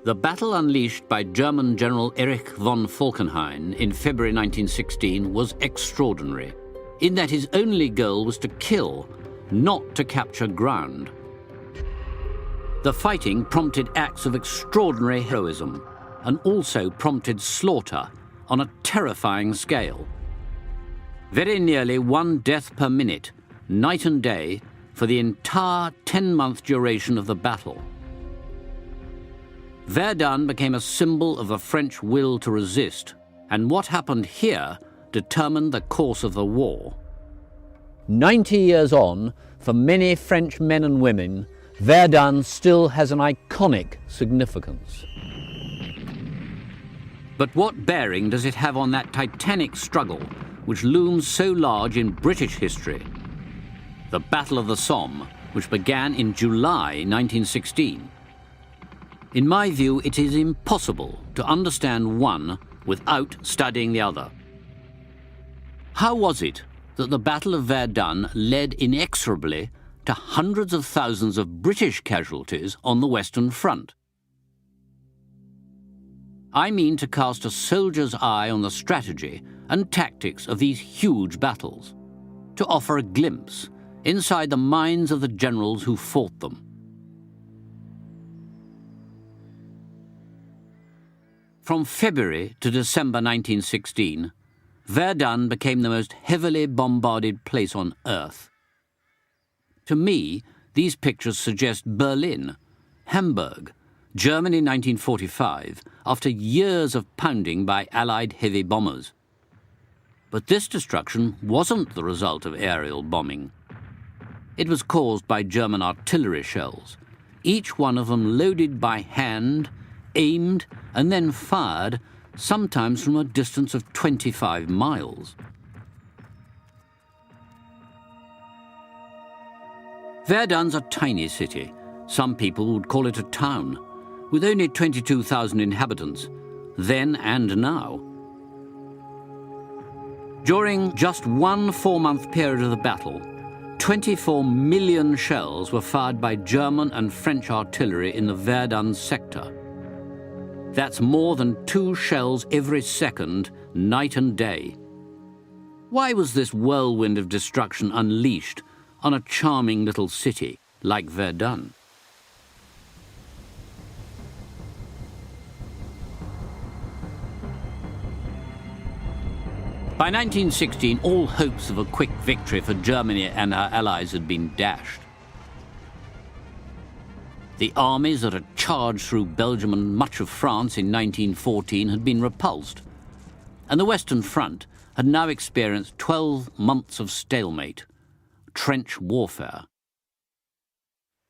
The battle unleashed by German General Erich von Falkenhayn in February 1916 was extraordinary, in that his only goal was to kill, not to capture ground. The fighting prompted acts of extraordinary heroism and also prompted slaughter on a terrifying scale. Very nearly 1 death per minute, night and day, for the entire 10-month duration of the battle. Verdun became a symbol of the French will to resist, and what happened here determined the course of the war. 90 years on, for many French men and women, Verdun still has an iconic significance. But what bearing does it have on that titanic struggle which looms so large in British history? The Battle of the Somme, which began in July 1916. In my view, it is impossible to understand one without studying the other. How was it that the Battle of Verdun led inexorably to hundreds of thousands of British casualties on the Western Front? I mean to cast a soldier's eye on the strategy and tactics of these huge battles, to offer a glimpse inside the minds of the generals who fought them. From February to December 1916, Verdun became the most heavily bombarded place on earth. To me, these pictures suggest Berlin, Hamburg, Germany 1945, after years of pounding by Allied heavy bombers. But this destruction wasn't the result of aerial bombing. It was caused by German artillery shells, each one of them loaded by hand, aimed and then fired, sometimes from a distance of 25 miles. Verdun's a tiny city. Some people would call it a town, with only 22,000 inhabitants, then and now. During just one 4-month period of the battle, 24 million shells were fired by German and French artillery in the Verdun sector. That's more than 2 shells every second, night and day. Why was this whirlwind of destruction unleashed on a charming little city like Verdun? By 1916, all hopes of a quick victory for Germany and her allies had been dashed. The armies that had charged through Belgium and much of France in 1914 had been repulsed, and the Western Front had now experienced 12 months of stalemate, trench warfare.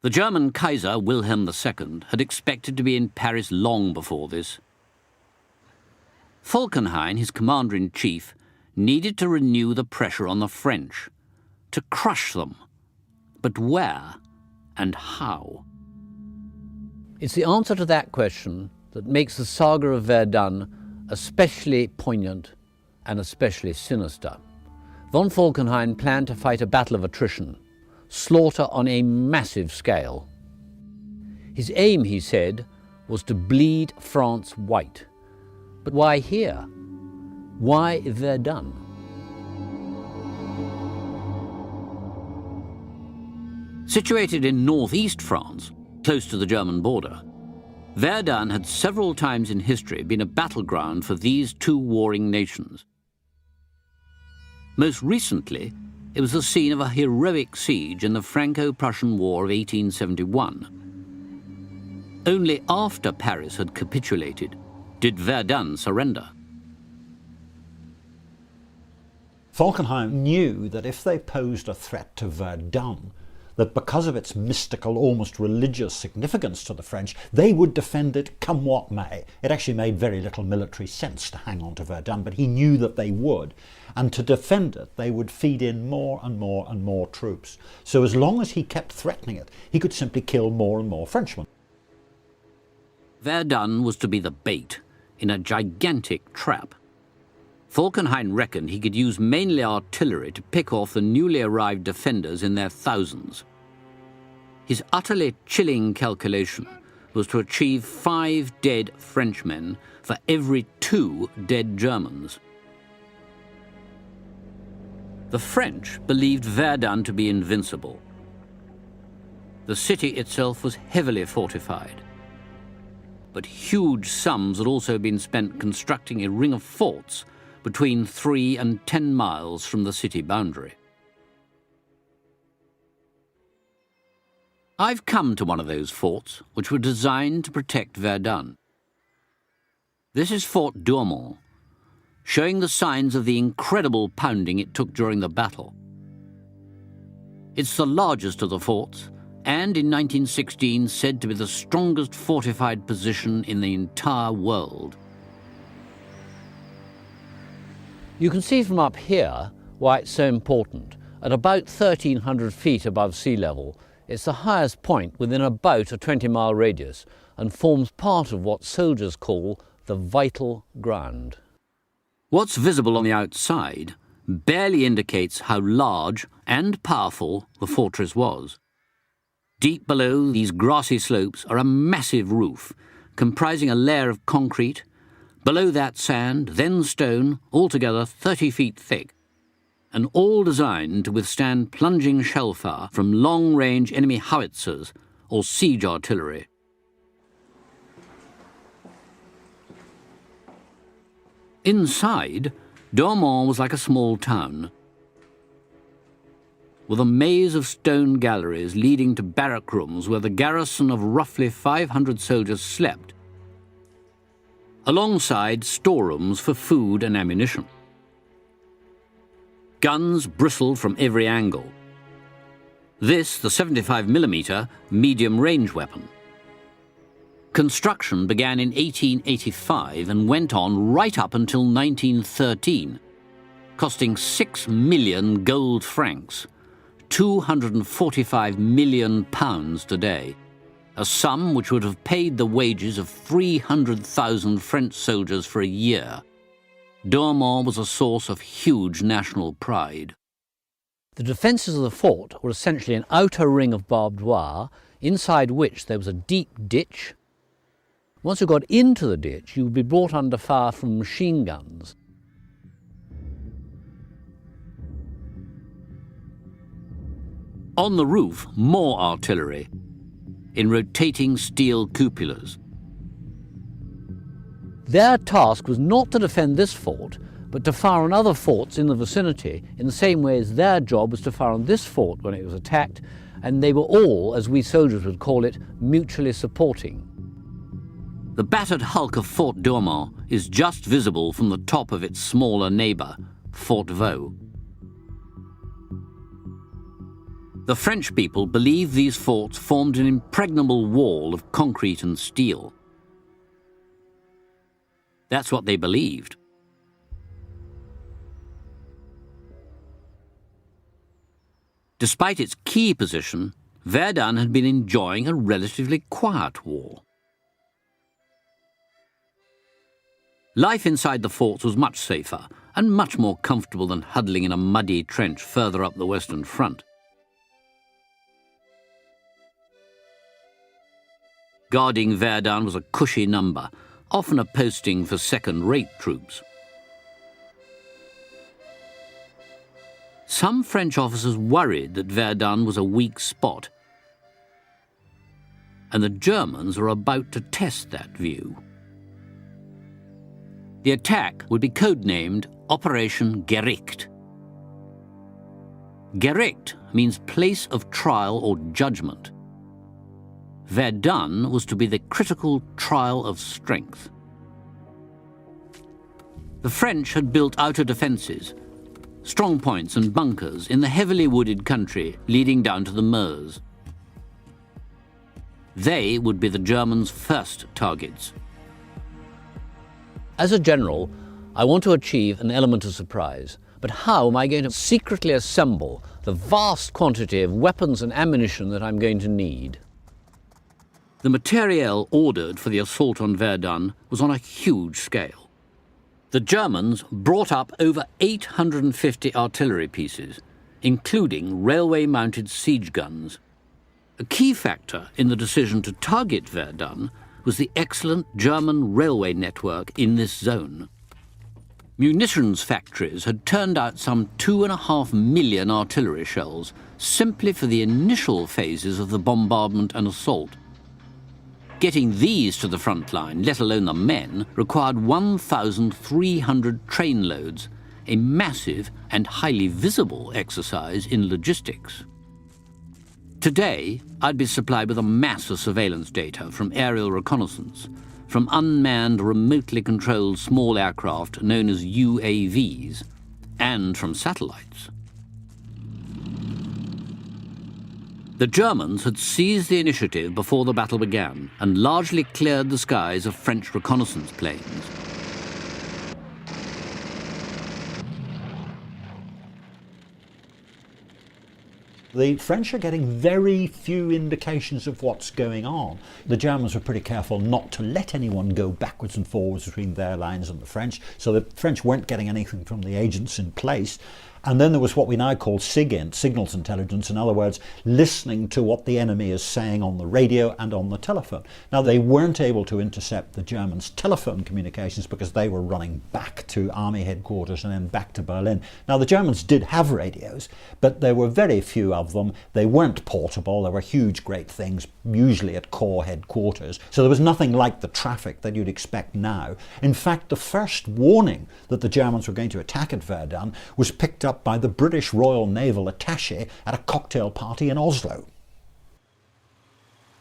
The German Kaiser, Wilhelm II, had expected to be in Paris long before this. Falkenhayn, his commander-in-chief, needed to renew the pressure on the French, to crush them. But where and how? It's the answer to that question that makes the saga of Verdun especially poignant and especially sinister. Von Falkenhayn planned to fight a battle of attrition, slaughter on a massive scale. His aim, he said, was to bleed France white. But why here? Why Verdun? Situated in northeast France, close to the German border, Verdun had several times in history been a battleground for these two warring nations. Most recently, it was the scene of a heroic siege in the Franco-Prussian War of 1871. Only after Paris had capitulated did Verdun surrender. Falkenhayn knew that if they posed a threat to Verdun, that because of its mystical, almost religious significance to the French, they would defend it come what may. It actually made very little military sense to hang on to Verdun, but he knew that they would. And to defend it, they would feed in more and more and more troops. So as long as he kept threatening it, he could simply kill more and more Frenchmen. Verdun was to be the bait in a gigantic trap. Falkenhayn reckoned he could use mainly artillery to pick off the newly arrived defenders in their thousands. His utterly chilling calculation was to achieve 5 dead Frenchmen for every 2 dead Germans. The French believed Verdun to be invincible. The city itself was heavily fortified, but huge sums had also been spent constructing a ring of forts between 3 and 10 miles from the city boundary. I've come to one of those forts, which were designed to protect Verdun. This is Fort Douaumont, showing the signs of the incredible pounding it took during the battle. It's the largest of the forts, and in 1916 said to be the strongest fortified position in the entire world. You can see from up here why it's so important. At about 1,300 feet above sea level, it's the highest point within about a 20-mile radius and forms part of what soldiers call the vital ground. What's visible on the outside barely indicates how large and powerful the fortress was. Deep below these grassy slopes are a massive roof, comprising a layer of concrete, below that sand, then stone, altogether 30 feet thick, and all designed to withstand plunging shellfire from long-range enemy howitzers or siege artillery. Inside, Douaumont was like a small town, with a maze of stone galleries leading to barrack rooms where the garrison of roughly 500 soldiers slept, alongside storerooms for food and ammunition. Guns bristled from every angle. This, the 75mm medium-range weapon. Construction began in 1885 and went on right up until 1913, costing 6 million gold francs, £245 million today, a sum which would have paid the wages of 300,000 French soldiers for a year. Douaumont was a source of huge national pride. The defences of the fort were essentially an outer ring of barbed wire, inside which there was a deep ditch. Once you got into the ditch, you would be brought under fire from machine guns. On the roof, more artillery, in rotating steel cupolas. Their task was not to defend this fort, but to fire on other forts in the vicinity, in the same way as their job was to fire on this fort when it was attacked, and they were all, as we soldiers would call it, mutually supporting. The battered hulk of Fort Douaumont is just visible from the top of its smaller neighbour, Fort Vaux. The French people believed these forts formed an impregnable wall of concrete and steel. That's what they believed. Despite its key position, Verdun had been enjoying a relatively quiet war. Life inside the forts was much safer and much more comfortable than huddling in a muddy trench further up the Western Front. Guarding Verdun was a cushy number, often a posting for second-rate troops. Some French officers worried that Verdun was a weak spot, and the Germans were about to test that view. The attack would be codenamed Operation Gericht. Gericht means place of trial or judgment. Verdun was to be the critical trial of strength. The French had built outer defences, strong points and bunkers in the heavily wooded country leading down to the Meuse. They would be the Germans' first targets. As a general, I want to achieve an element of surprise, but how am I going to secretly assemble the vast quantity of weapons and ammunition that I'm going to need? The materiel ordered for the assault on Verdun was on a huge scale. The Germans brought up over 850 artillery pieces, including railway-mounted siege guns. A key factor in the decision to target Verdun was the excellent German railway network in this zone. Munitions factories had turned out some 2.5 million artillery shells simply for the initial phases of the bombardment and assault. Getting these to the front line, let alone the men, required 1,300 train loads, a massive and highly visible exercise in logistics. Today, I'd be supplied with a mass of surveillance data from aerial reconnaissance, from unmanned, remotely controlled small aircraft known as UAVs, and from satellites. The Germans had seized the initiative before the battle began and largely cleared the skies of French reconnaissance planes. The French are getting very few indications of what's going on. The Germans were pretty careful not to let anyone go backwards and forwards between their lines and the French, so the French weren't getting anything from the agents in place. And then there was what we now call SIGINT, signals intelligence, in other words, listening to what the enemy is saying on the radio and on the telephone. Now, they weren't able to intercept the Germans' telephone communications because they were running back to army headquarters and then back to Berlin. Now, the Germans did have radios, but there were very few of them. They weren't portable. There were huge, great things, usually at corps headquarters. So there was nothing like the traffic that you'd expect now. In fact, the first warning that the Germans were going to attack at Verdun was picked up by the British Royal Naval Attaché at a cocktail party in Oslo.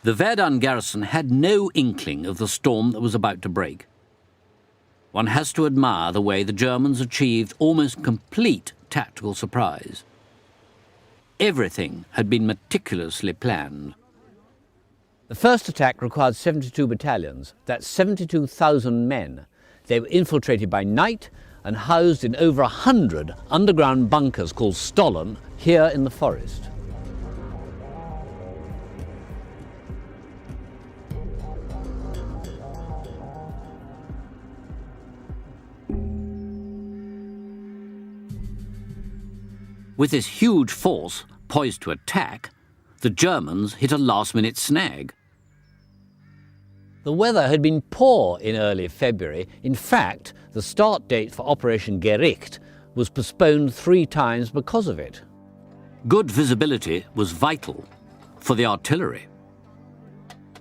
The Verdun garrison had no inkling of the storm that was about to break. One has to admire the way the Germans achieved almost complete tactical surprise. Everything had been meticulously planned. The first attack required 72 battalions. That's 72,000 men. They were infiltrated by night and housed in over 100 underground bunkers called Stollen here in the forest. With this huge force poised to attack, the Germans hit a last-minute snag. The weather had been poor in early February. In fact, the start date for Operation Gericht was postponed 3 times because of it. Good visibility was vital for the artillery.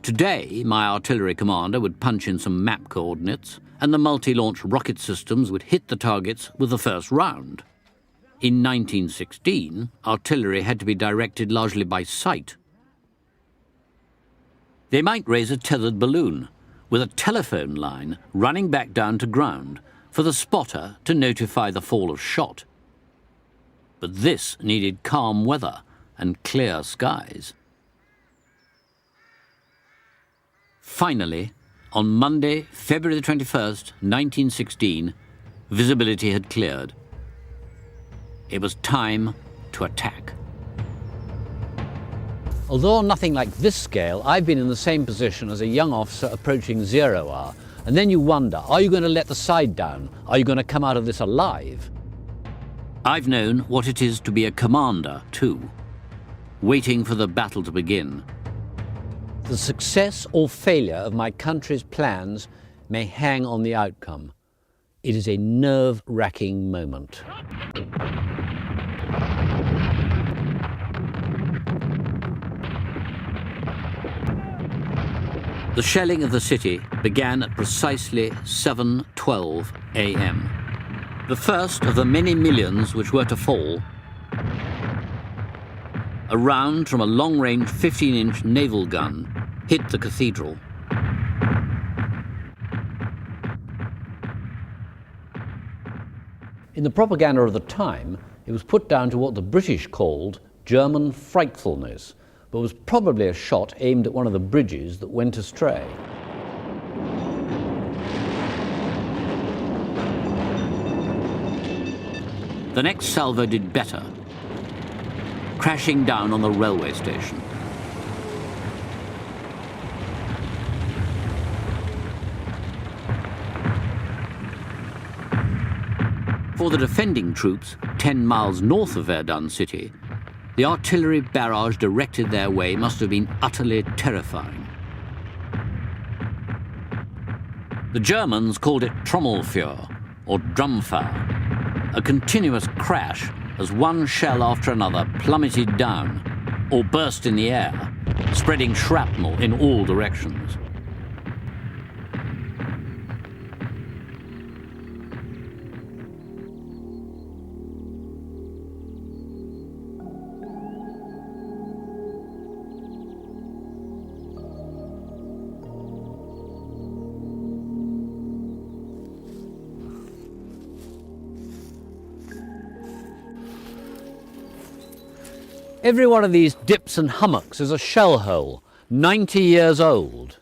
Today, my artillery commander would punch in some map coordinates and the multi-launch rocket systems would hit the targets with the first round. In 1916, artillery had to be directed largely by sight. They might raise a tethered balloon with a telephone line running back down to ground for the spotter to notify the fall of shot. But this needed calm weather and clear skies. Finally, on Monday, February the 21st, 1916, visibility had cleared. It was time to attack. Although on nothing like this scale, I've been in the same position as a young officer approaching 0 hour. And then you wonder, are you going to let the side down? Are you going to come out of this alive? I've known what it is to be a commander, too, waiting for the battle to begin. The success or failure of my country's plans may hang on the outcome. It is a nerve-wracking moment. The shelling of the city began at precisely 7:12 a.m. The first of the many millions which were to fall. A round from a long-range 15-inch naval gun hit the cathedral. In the propaganda of the time, it was put down to what the British called German frightfulness, but was probably a shot aimed at one of the bridges that went astray. The next salvo did better, crashing down on the railway station. For the defending troops 10 miles north of Verdun city, The artillery barrage directed their way must have been utterly terrifying. The Germans called it Trommelfeuer, or drumfire, a continuous crash as one shell after another plummeted down or burst in the air, spreading shrapnel in all directions. Every one of these dips and hummocks is a shell hole, 90 years old.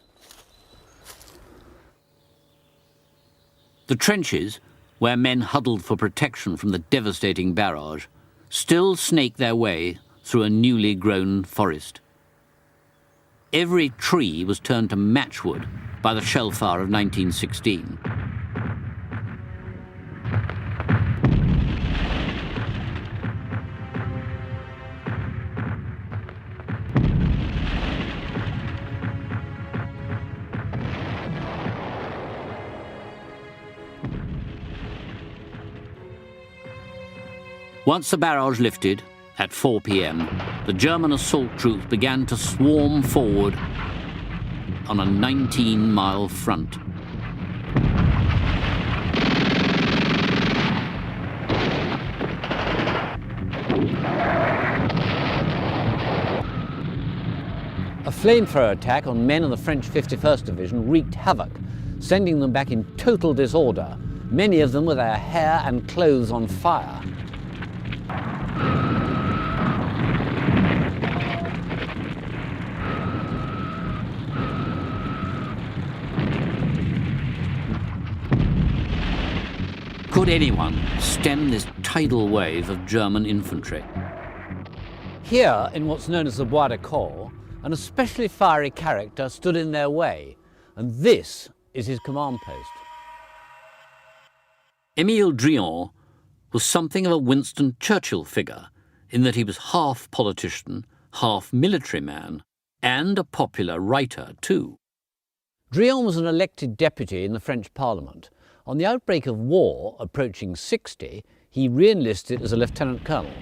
The trenches, where men huddled for protection from the devastating barrage, still snake their way through a newly grown forest. Every tree was turned to matchwood by the shell fire of 1916. Once the barrage lifted, at 4 p.m., the German assault troops began to swarm forward on a 19-mile front. A flamethrower attack on men of the French 51st Division wreaked havoc, sending them back in total disorder, many of them with their hair and clothes on fire. Could anyone stem this tidal wave of German infantry? Here, in what's known as the Bois de Corps, an especially fiery character stood in their way, and this is his command post. Émile Drian was something of a Winston Churchill figure, in that he was half politician, half military man, and a popular writer too. Drian was an elected deputy in the French Parliament. On the outbreak of war, approaching 60, he re-enlisted as a lieutenant colonel.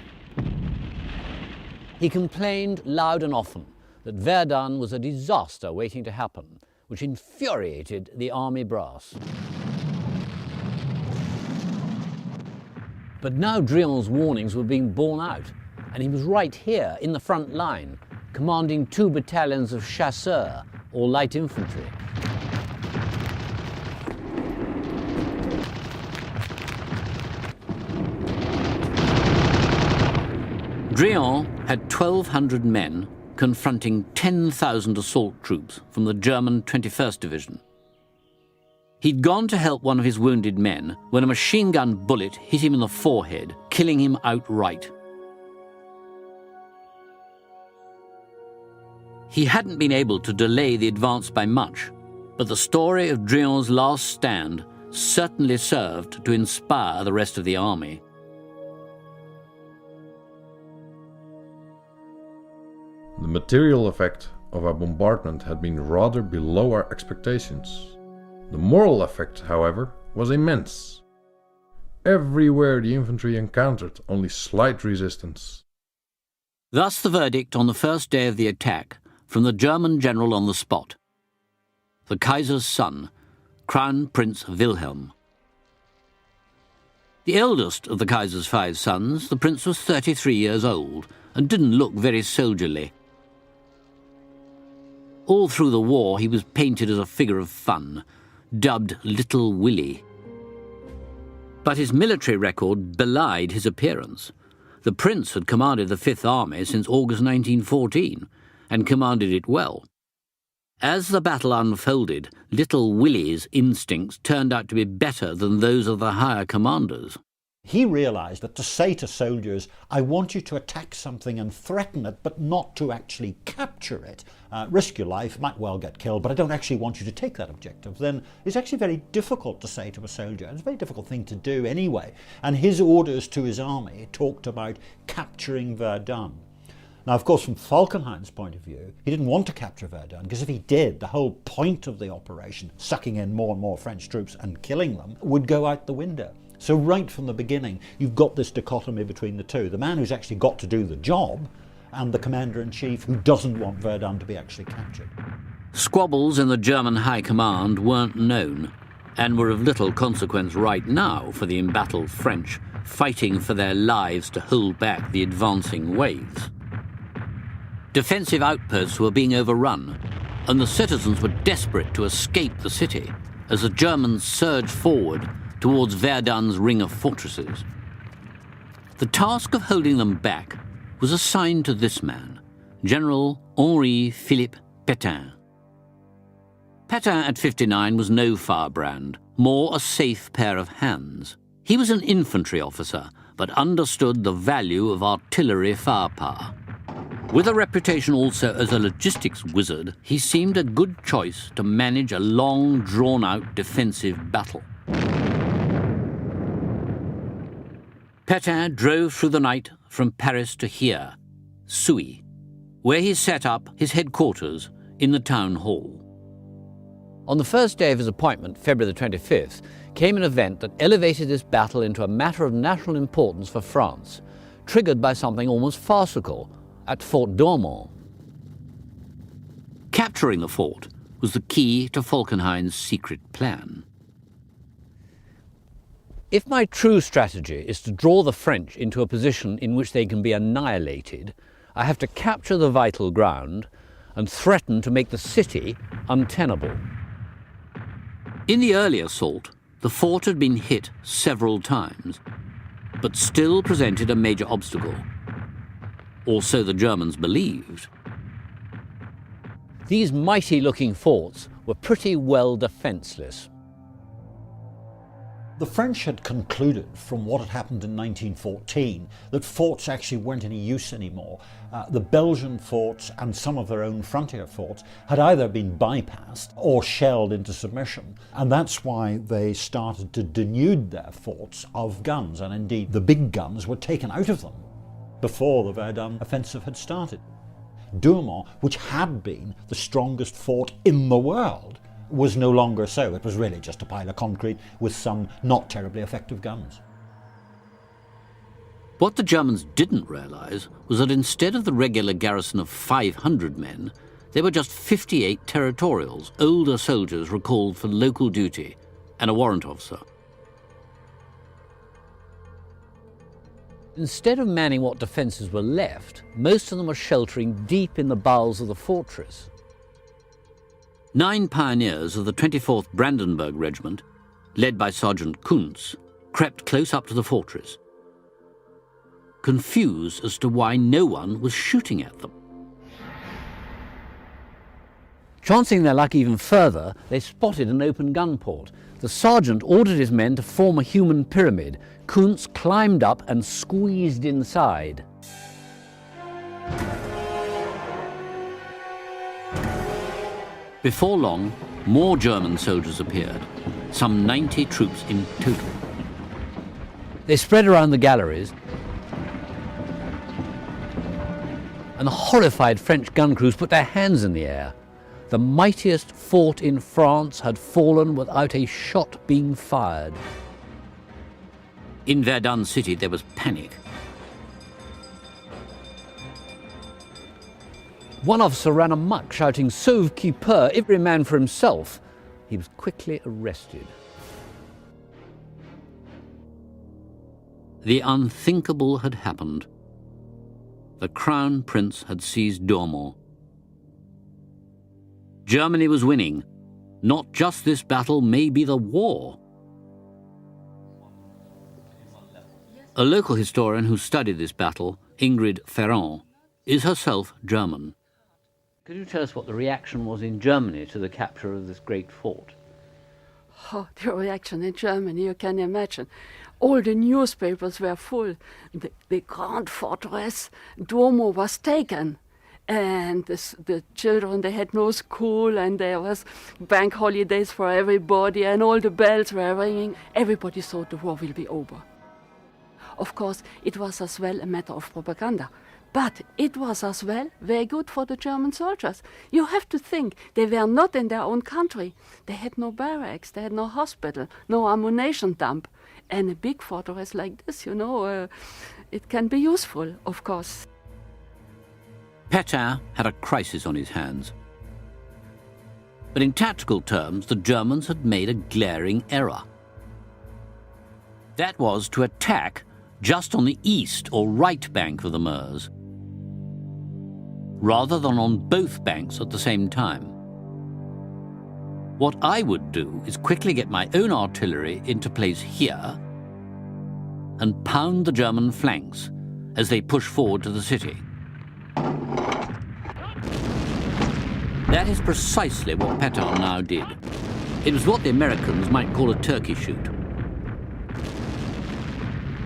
He complained loud and often that Verdun was a disaster waiting to happen, which infuriated the army brass. But now Drian's warnings were being borne out, and he was right here in the front line, commanding 2 battalions of chasseurs, or light infantry. Drian had 1,200 men confronting 10,000 assault troops from the German 21st Division. He'd gone to help one of his wounded men when a machine gun bullet hit him in the forehead, killing him outright. He hadn't been able to delay the advance by much, but the story of Drian's last stand certainly served to inspire the rest of the army. The material effect of our bombardment had been rather below our expectations. The moral effect, however, was immense. Everywhere the infantry encountered only slight resistance. Thus the verdict on the first day of the attack from the German general on the spot, the Kaiser's son, Crown Prince Wilhelm. The eldest of the Kaiser's 5 sons, the prince was 33 years old and didn't look very soldierly. All through the war he was painted as a figure of fun, dubbed Little Willie. But his military record belied his appearance. The prince had commanded the Fifth Army since August 1914, and commanded it well. As the battle unfolded, Little Willie's instincts turned out to be better than those of the higher commanders. He realised that to say to soldiers, I want you to attack something and threaten it, but not to actually capture it, risk your life, might well get killed, but I don't actually want you to take that objective, then it's actually very difficult to say to a soldier. It's a very difficult thing to do anyway. And his orders to his army talked about capturing Verdun. Now, of course, from Falkenhayn's point of view, he didn't want to capture Verdun, because if he did, the whole point of the operation, sucking in more and more French troops and killing them, would go out the window. So right from the beginning, you've got this dichotomy between the two. The man who's actually got to do the job, and the commander-in-chief who doesn't want Verdun to be actually captured. Squabbles in the German High Command weren't known, and were of little consequence right now for the embattled French, fighting for their lives to hold back the advancing waves. Defensive outposts were being overrun, and the citizens were desperate to escape the city as the Germans surged forward towards Verdun's ring of fortresses. The task of holding them back was assigned to this man, General Henri-Philippe Pétain. Pétain at 59 was no firebrand, more a safe pair of hands. He was an infantry officer, but understood the value of artillery firepower. With a reputation also as a logistics wizard, he seemed a good choice to manage a long, drawn-out defensive battle. Pétain drove through the night from Paris to here, Souy, where he set up his headquarters in the town hall. On the first day of his appointment, February the 25th, came an event that elevated this battle into a matter of national importance for France, triggered by something almost farcical at Fort Dormont. Capturing the fort was the key to Falkenhayn's secret plan. If my true strategy is to draw the French into a position in which they can be annihilated, I have to capture the vital ground and threaten to make the city untenable. In the early assault, the fort had been hit several times, but still presented a major obstacle. Or so the Germans believed. These mighty-looking forts were pretty well defenceless. The French had concluded from what had happened in 1914 that forts actually weren't any use anymore. The Belgian forts and some of their own frontier forts had either been bypassed or shelled into submission, and that's why they started to denude their forts of guns, and indeed the big guns were taken out of them before the Verdun offensive had started. Dormont, which had been the strongest fort in the world, was no longer so. It was really just a pile of concrete with some not terribly effective guns. What the Germans didn't realize was that instead of the regular garrison of 500 men, there were just 58 territorials, older soldiers recalled for local duty, and a warrant officer. Instead of manning what defences were left, most of them were sheltering deep in the bowels of the fortress. 9 pioneers of the 24th Brandenburg Regiment, led by Sergeant Kuntz, crept close up to the fortress, confused as to why no one was shooting at them. Chancing their luck even further, they spotted an open gun port. The sergeant ordered his men to form a human pyramid. Kuntz climbed up and squeezed inside. Before long, more German soldiers appeared, some 90 troops in total. They spread around the galleries, and the horrified French gun crews put their hands in the air. The mightiest fort in France had fallen without a shot being fired. In Verdun city, there was panic. One officer ran amok, shouting, "Sauve qui peut, every man for himself." He was quickly arrested. The unthinkable had happened. The Crown Prince had seized Dormont. Germany was winning. Not just this battle, maybe the war. A local historian who studied this battle, Ingrid Ferrand, is herself German. Could you tell us what the reaction was in Germany to the capture of this great fort? Oh, the reaction in Germany, you can imagine. All the newspapers were full. The Grand Fortress, Dormont was taken. And the children, they had no school, and there was bank holidays for everybody, and all the bells were ringing. Everybody thought the war will be over. Of course, it was as well a matter of propaganda, But it was as well very good for the German soldiers. You have to think, they were not in their own country. They had no barracks, they had no hospital, no ammunition dump. And a big fortress like this, it can be useful, of course. Pétain had a crisis on his hands. But in tactical terms, the Germans had made a glaring error. That was to attack just on the east or right bank of the Meuse, rather than on both banks at the same time. What I would do is quickly get my own artillery into place here and pound the German flanks as they push forward to the city. That is precisely what Pétain now did. It was what the Americans might call a turkey shoot.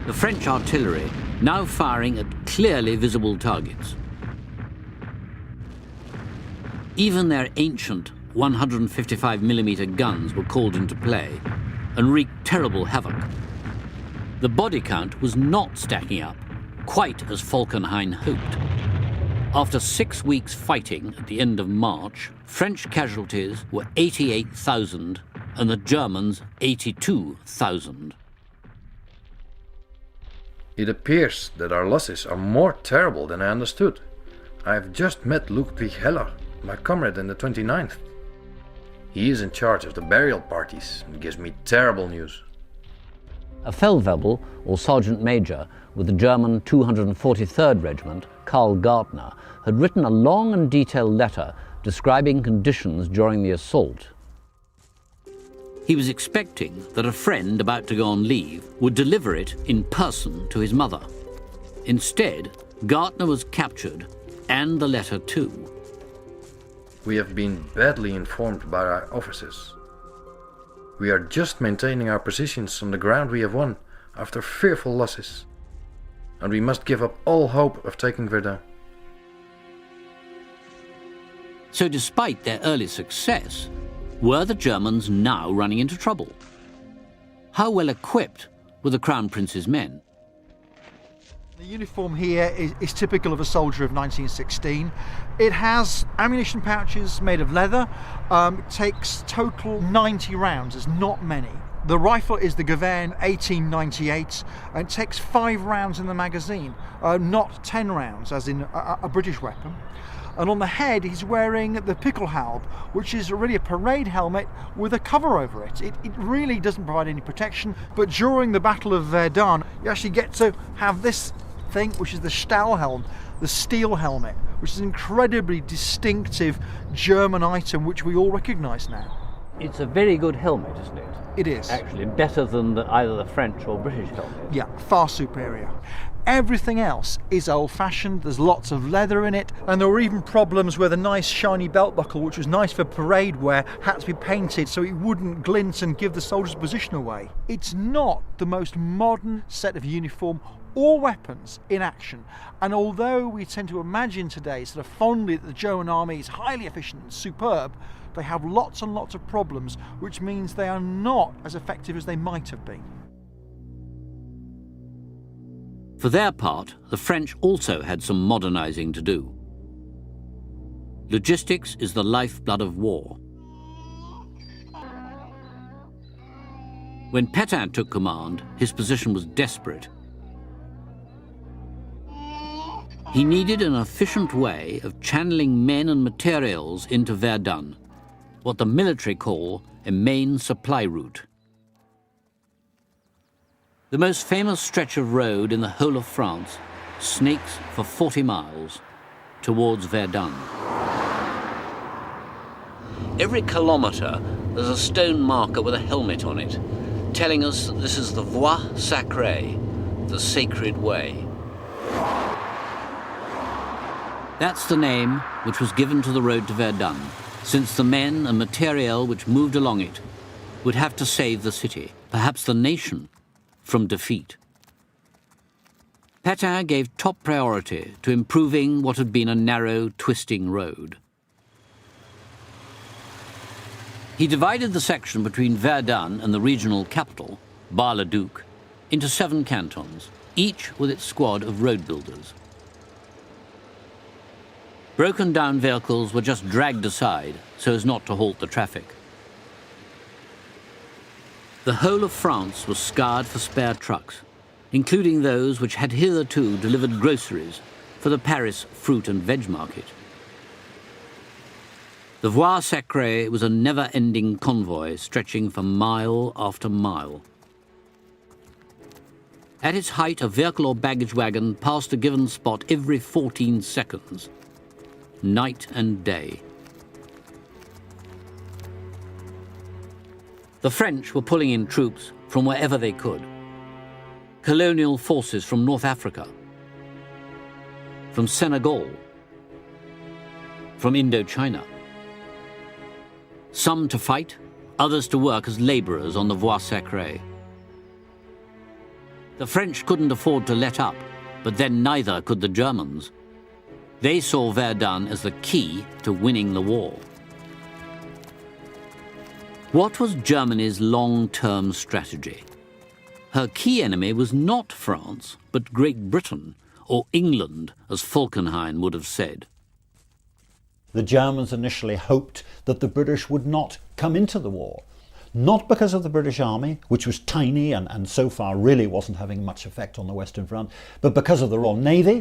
The French artillery now firing at clearly visible targets. Even their ancient 155mm guns were called into play and wreaked terrible havoc. The body count was not stacking up quite as Falkenhayn hoped. After 6 weeks fighting at the end of March, French casualties were 88,000 and the Germans 82,000. It appears that our losses are more terrible than I understood. I have just met Ludwig Heller, my comrade in the 29th. He is in charge of the burial parties and gives me terrible news. A Feldwebel, or sergeant major, with the German 243rd Regiment, Karl Gartner, had written a long and detailed letter describing conditions during the assault. He was expecting that a friend about to go on leave would deliver it in person to his mother. Instead, Gartner was captured, and the letter too. We have been badly informed by our officers. We are just maintaining our positions on the ground we have won after fearful losses, and we must give up all hope of taking Verdun. So despite their early success, were the Germans now running into trouble? How well equipped were the Crown Prince's men? The uniform here is typical of a soldier of 1916. It has ammunition pouches made of leather. It takes total 90 rounds, there's not many. The rifle is the Gavin 1898 and it takes 5 rounds in the magazine, not 10 rounds as in a British weapon. And on the head he's wearing the Pickelhaube, which is really a parade helmet with a cover over it. It really doesn't provide any protection, but during the Battle of Verdun you actually get to have this thing, which is the Stahlhelm, the steel helmet, which is an incredibly distinctive German item which we all recognise now. It's a very good helmet, isn't it? It is. Actually, better than either the French or British helmet. Yeah, far superior. Everything else is old-fashioned, there's lots of leather in it, and there were even problems where the nice shiny belt buckle, which was nice for parade wear, had to be painted so it wouldn't glint and give the soldier's position away. It's not the most modern set of uniform or weapons in action, and although we tend to imagine today sort of fondly that the German army is highly efficient and superb, they have lots and lots of problems, which means they are not as effective as they might have been. For their part, the French also had some modernising to do. Logistics is the lifeblood of war. When Pétain took command, his position was desperate. He needed an efficient way of channeling men and materials into Verdun, what the military call a main supply route. The most famous stretch of road in the whole of France snakes for 40 miles towards Verdun. Every kilometre there's a stone marker with a helmet on it, telling us that this is the Voie Sacrée, the sacred way. That's the name which was given to the road to Verdun, since the men and material which moved along it would have to save the city, perhaps the nation, from defeat. Pétain gave top priority to improving what had been a narrow, twisting road. He divided the section between Verdun and the regional capital, Bar-le-Duc, into 7 cantons, each with its squad of road builders. Broken down vehicles were just dragged aside so as not to halt the traffic. The whole of France was scoured for spare trucks, including those which had hitherto delivered groceries for the Paris fruit and veg market. The Voie Sacrée was a never-ending convoy stretching for mile after mile. At its height, a vehicle or baggage wagon passed a given spot every 14 seconds, night and day. The French were pulling in troops from wherever they could. Colonial forces from North Africa, from Senegal, from Indochina. Some to fight, others to work as labourers on the Voie Sacrée. The French couldn't afford to let up, but then neither could the Germans. They saw Verdun as the key to winning the war. What was Germany's long-term strategy? Her key enemy was not France, but Great Britain, or England, as Falkenhayn would have said. The Germans initially hoped that the British would not come into the war. Not because of the British Army, which was tiny and so far really wasn't having much effect on the Western Front, but because of the Royal Navy,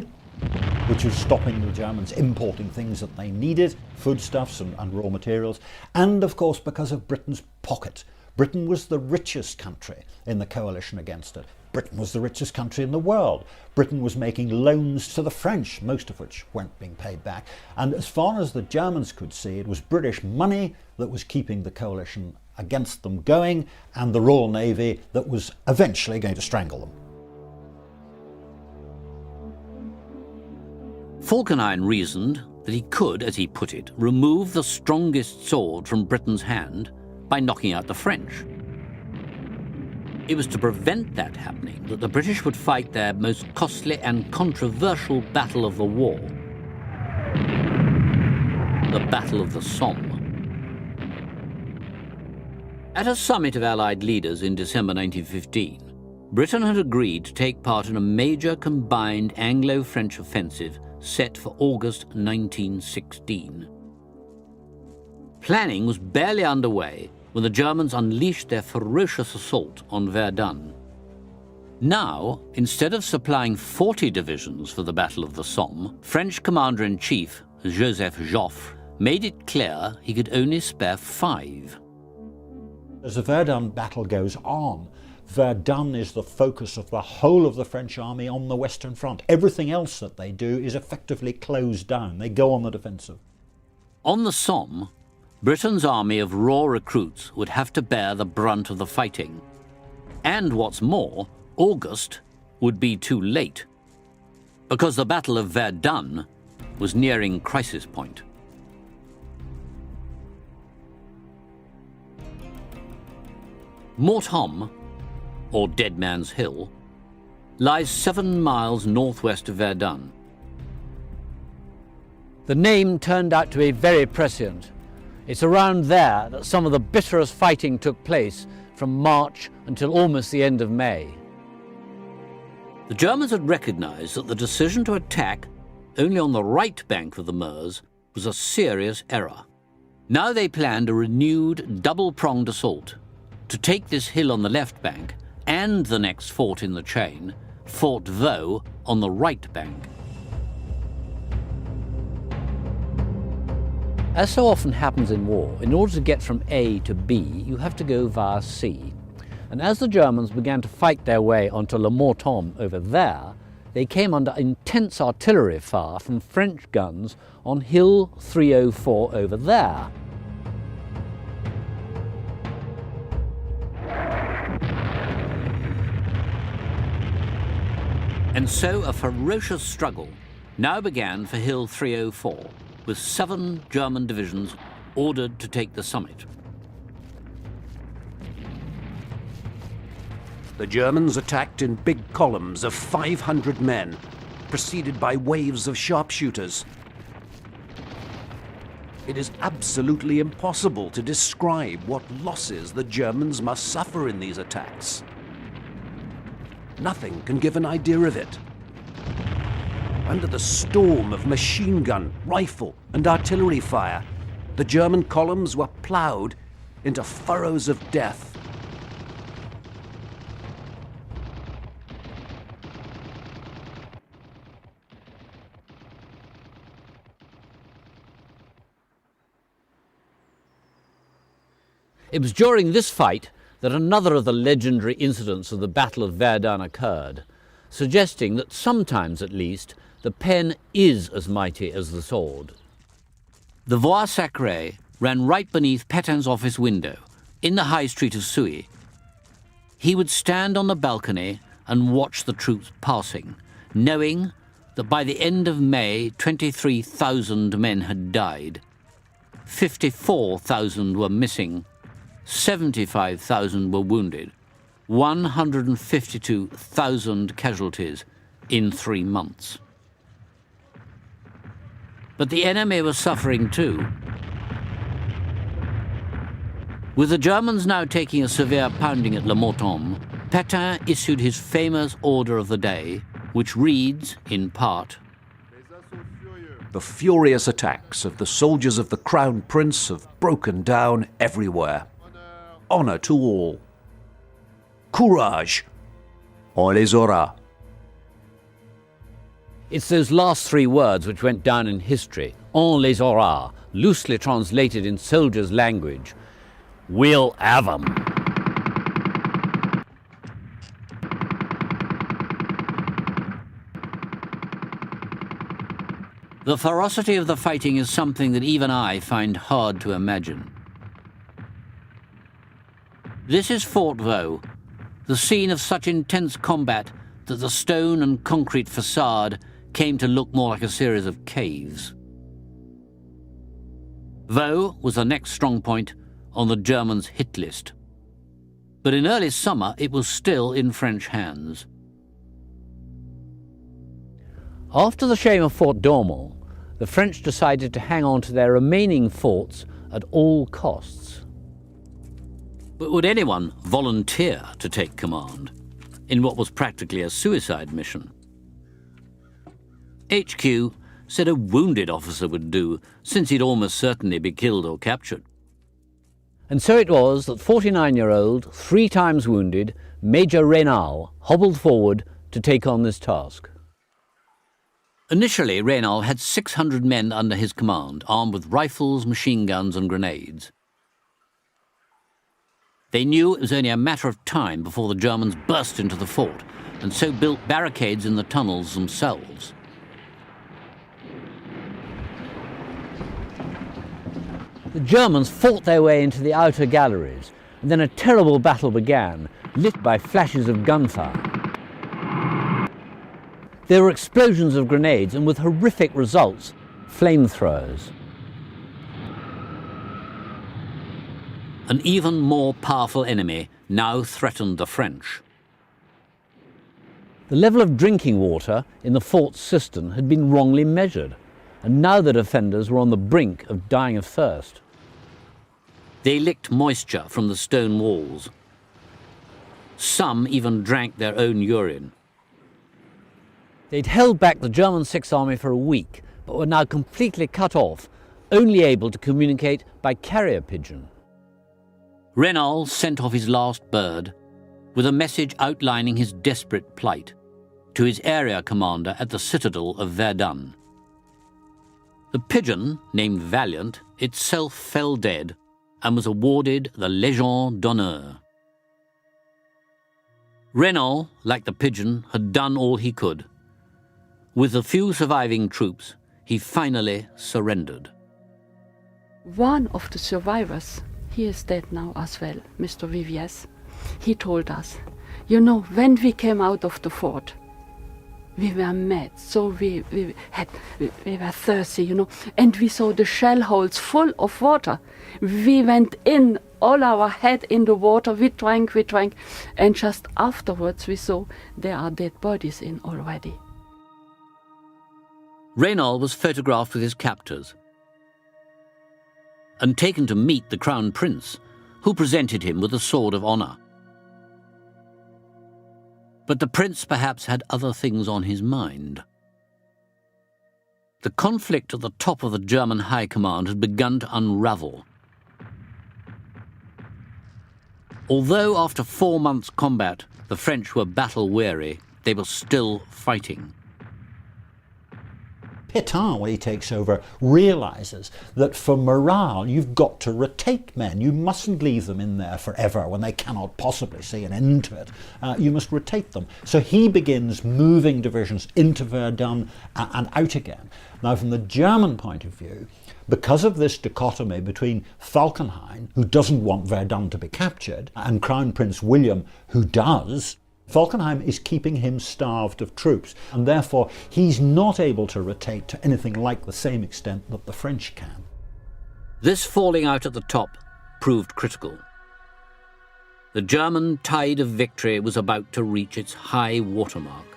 which was stopping the Germans importing things that they needed, foodstuffs and raw materials, and of course because of Britain's pocket. Britain was the richest country in the coalition against it. Britain was the richest country in the world. Britain was making loans to the French, most of which weren't being paid back. And as far as the Germans could see, it was British money that was keeping the coalition against them going, and the Royal Navy that was eventually going to strangle them. Falkenhayn reasoned that he could, as he put it, remove the strongest sword from Britain's hand by knocking out the French. It was to prevent that happening that the British would fight their most costly and controversial battle of the war, the Battle of the Somme. At a summit of Allied leaders in December 1915, Britain had agreed to take part in a major combined Anglo-French offensive set for August 1916. Planning was barely underway when the Germans unleashed their ferocious assault on Verdun. Now, instead of supplying 40 divisions for the Battle of the Somme, French Commander-in-Chief Joseph Joffre made it clear he could only spare 5. As the Verdun battle goes on, Verdun is the focus of the whole of the French army on the Western Front. Everything else that they do is effectively closed down. They go on the defensive. On the Somme, Britain's army of raw recruits would have to bear the brunt of the fighting. And what's more, August would be too late, because the Battle of Verdun was nearing crisis point. Morthomme, or Dead Man's Hill, lies 7 miles northwest of Verdun. The name turned out to be very prescient. It's around there that some of the bitterest fighting took place from March until almost the end of May. The Germans had recognized that the decision to attack only on the right bank of the Meuse was a serious error. Now they planned a renewed double-pronged assault to take this hill on the left bank and the next fort in the chain, Fort Vaux, on the right bank. As so often happens in war, in order to get from A to B, you have to go via C. And as the Germans began to fight their way onto Le Morthomme over there, they came under intense artillery fire from French guns on Hill 304 over there. And so a ferocious struggle now began for Hill 304, with 7 German divisions ordered to take the summit. The Germans attacked in big columns of 500 men, preceded by waves of sharpshooters. It is absolutely impossible to describe what losses the Germans must suffer in these attacks. Nothing can give an idea of it. Under the storm of machine gun, rifle, and artillery fire, the German columns were ploughed into furrows of death. It was during this fight that another of the legendary incidents of the Battle of Verdun occurred, suggesting that sometimes at least the pen is as mighty as the sword. The Voie Sacrée ran right beneath Pétain's office window, in the high street of Souilly. He would stand on the balcony and watch the troops passing, knowing that by the end of May, 23,000 men had died. 54,000 were missing, 75,000 were wounded, 152,000 casualties in 3 months. But the enemy was suffering too. With the Germans now taking a severe pounding at Le Morton, Pétain issued his famous order of the day, which reads, in part, The furious attacks of the soldiers of the Crown Prince have broken down everywhere. Honour to all. Courage! On les aura. It's those last 3 words which went down in history, on les aura, loosely translated in soldiers' language. We'll have 'em. The ferocity of the fighting is something that even I find hard to imagine. This is Fort Vaux, the scene of such intense combat that the stone and concrete facade came to look more like a series of caves. Vaux was the next strong point on the Germans' hit list. But in early summer, it was still in French hands. After the shame of Fort d'Ormont, the French decided to hang on to their remaining forts at all costs. But would anyone volunteer to take command in what was practically a suicide mission? HQ said a wounded officer would do, since he'd almost certainly be killed or captured. And so it was that 49-year-old, 3 times wounded, Major Raynal hobbled forward to take on this task. Initially, Raynal had 600 men under his command, armed with rifles, machine guns and grenades. They knew it was only a matter of time before the Germans burst into the fort, and so built barricades in the tunnels themselves. The Germans fought their way into the outer galleries, and then a terrible battle began, lit by flashes of gunfire. There were explosions of grenades, and with horrific results, flamethrowers. An even more powerful enemy now threatened the French. The level of drinking water in the fort's cistern had been wrongly measured, and now the defenders were on the brink of dying of thirst. They licked moisture from the stone walls. Some even drank their own urine. They'd held back the German Sixth Army for a week, but were now completely cut off, only able to communicate by carrier pigeon. Raynal sent off his last bird with a message outlining his desperate plight to his area commander at the citadel of Verdun. The pigeon, named Valiant, itself fell dead and was awarded the Légion d'honneur. Raynal, like the pigeon, had done all he could. With the few surviving troops, he finally surrendered. One of the survivors, he is dead now as well, Mr. Viviers, he told us, you know, when we came out of the fort, we were mad, so we were thirsty, you know, and we saw the shell holes full of water. We went in, all our head in the water, we drank, and just afterwards we saw there are dead bodies in already. Raynal was photographed with his captors and taken to meet the Crown Prince, who presented him with a sword of honour. But the prince perhaps had other things on his mind. The conflict at the top of the German High Command had begun to unravel. Although after 4 months' combat the French were battle-weary, they were still fighting. Pétain, when he takes over, realises that for morale you've got to rotate men. You mustn't leave them in there forever when they cannot possibly see an end to it. You must rotate them. So he begins moving divisions into Verdun and out again. Now, from the German point of view, because of this dichotomy between Falkenhayn, who doesn't want Verdun to be captured, and Crown Prince William, who does, Falkenhayn is keeping him starved of troops, and therefore he's not able to rotate to anything like the same extent that the French can. This falling out at the top proved critical. The German tide of victory was about to reach its high watermark.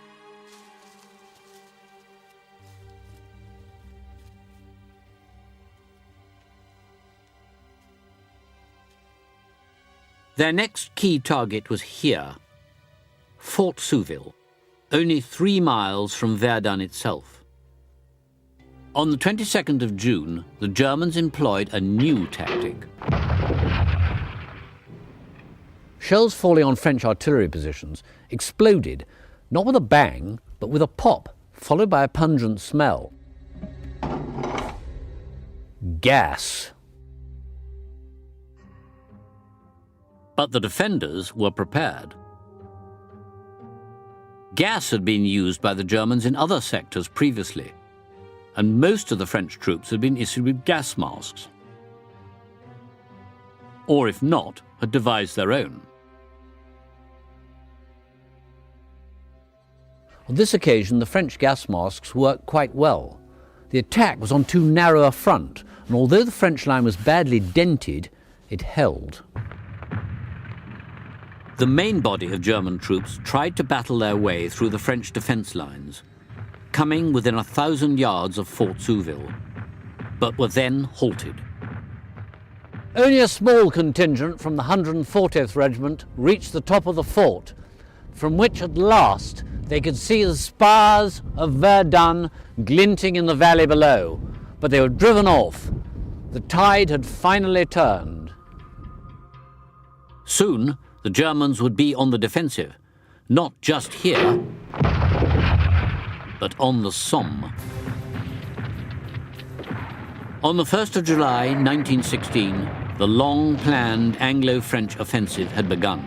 Their next key target was here, Fort Souville, only 3 miles from Verdun itself. On the 22nd of June, the Germans employed a new tactic. Shells falling on French artillery positions exploded, not with a bang, but with a pop, followed by a pungent smell. Gas. But the defenders were prepared. Gas had been used by the Germans in other sectors previously, and most of the French troops had been issued with gas masks. Or if not, had devised their own. On this occasion, the French gas masks worked quite well. The attack was on too narrow a front, and although the French line was badly dented, it held. The main body of German troops tried to battle their way through the French defence lines, coming within 1,000 yards of Fort Souville, but were then halted. Only a small contingent from the 140th Regiment reached the top of the fort, from which at last they could see the spars of Verdun glinting in the valley below, but they were driven off. The tide had finally turned. Soon, the Germans would be on the defensive, not just here, but on the Somme. On the 1st of July 1916, the long-planned Anglo-French offensive had begun.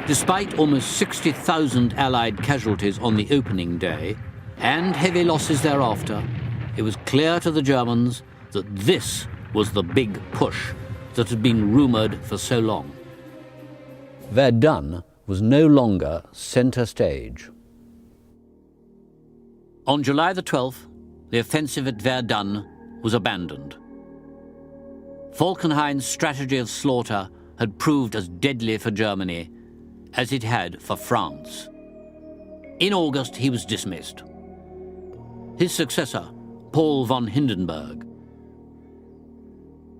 Despite almost 60,000 Allied casualties on the opening day, and heavy losses thereafter, it was clear to the Germans that this was the big push that had been rumoured for so long. Verdun was no longer centre stage. On July the 12th, the offensive at Verdun was abandoned. Falkenhayn's strategy of slaughter had proved as deadly for Germany as it had for France. In August, he was dismissed. His successor, Paul von Hindenburg.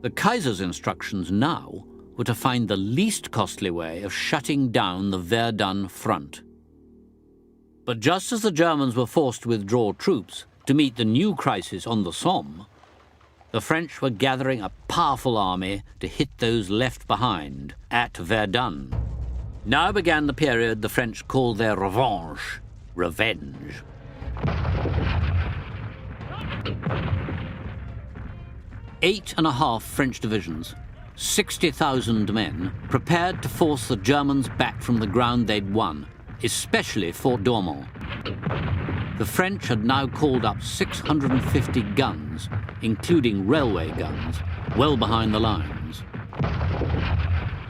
The Kaiser's instructions now were to find the least costly way of shutting down the Verdun front. But just as the Germans were forced to withdraw troops to meet the new crisis on the Somme, the French were gathering a powerful army to hit those left behind at Verdun. Now began the period the French called their revanche, revenge. Eight and a half French divisions, 60,000 men, prepared to force the Germans back from the ground they'd won, especially Fort Dormont. The French had now called up 650 guns, including railway guns, well behind the lines.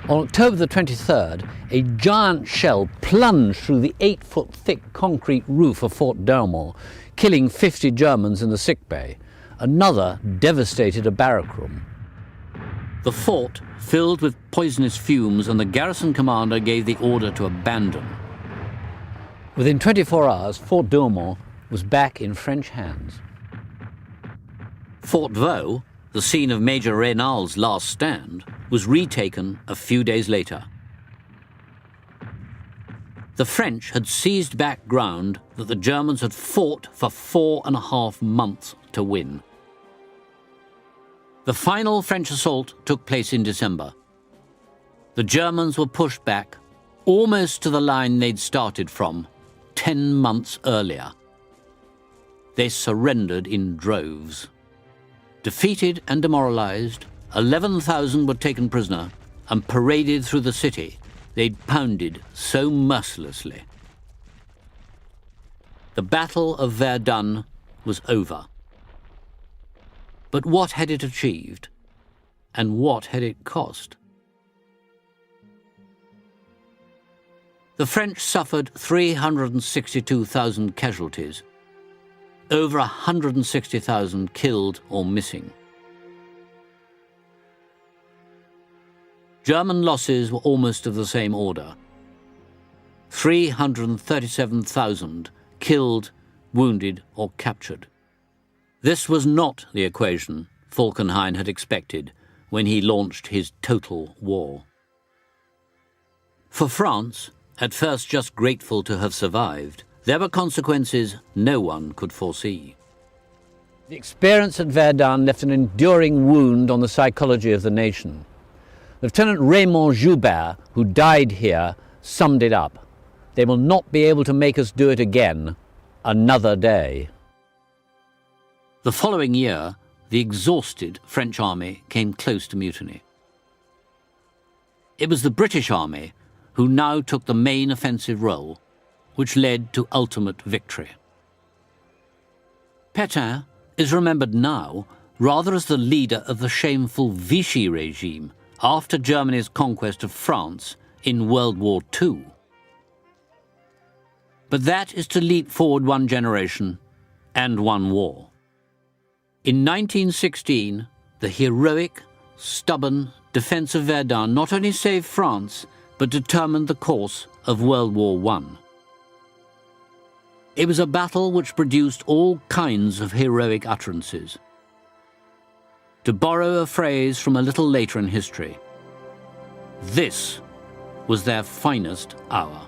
On October the 23rd, a giant shell plunged through the 8-foot-thick concrete roof of Fort Dormont, killing 50 Germans in the sickbay. Another devastated a barrack room. The fort filled with poisonous fumes, and the garrison commander gave the order to abandon. Within 24 hours, Fort Dormont was back in French hands. Fort Vaux, the scene of Major Raynal's last stand, was retaken a few days later. The French had seized back ground that the Germans had fought for 4.5 months to win. The final French assault took place in December. The Germans were pushed back almost to the line they'd started from 10 months earlier. They surrendered in droves. Defeated and demoralized, 11,000 were taken prisoner and paraded through the city they'd pounded so mercilessly. The Battle of Verdun was over. But what had it achieved? And what had it cost? The French suffered 362,000 casualties, over 160,000 killed or missing. German losses were almost of the same order. 337,000 killed, wounded or captured. This was not the equation Falkenhayn had expected when he launched his total war. For France, at first just grateful to have survived, there were consequences no one could foresee. The experience at Verdun left an enduring wound on the psychology of the nation. Lieutenant Raymond Joubert, who died here, summed it up. They will not be able to make us do it again another day. The following year, the exhausted French army came close to mutiny. It was the British army who now took the main offensive role, which led to ultimate victory. Pétain is remembered now rather as the leader of the shameful Vichy regime after Germany's conquest of France in World War II. But that is to leap forward one generation and one war. In 1916, the heroic, stubborn defense of Verdun not only saved France, but determined the course of World War I. It was a battle which produced all kinds of heroic utterances. To borrow a phrase from a little later in history, this was their finest hour.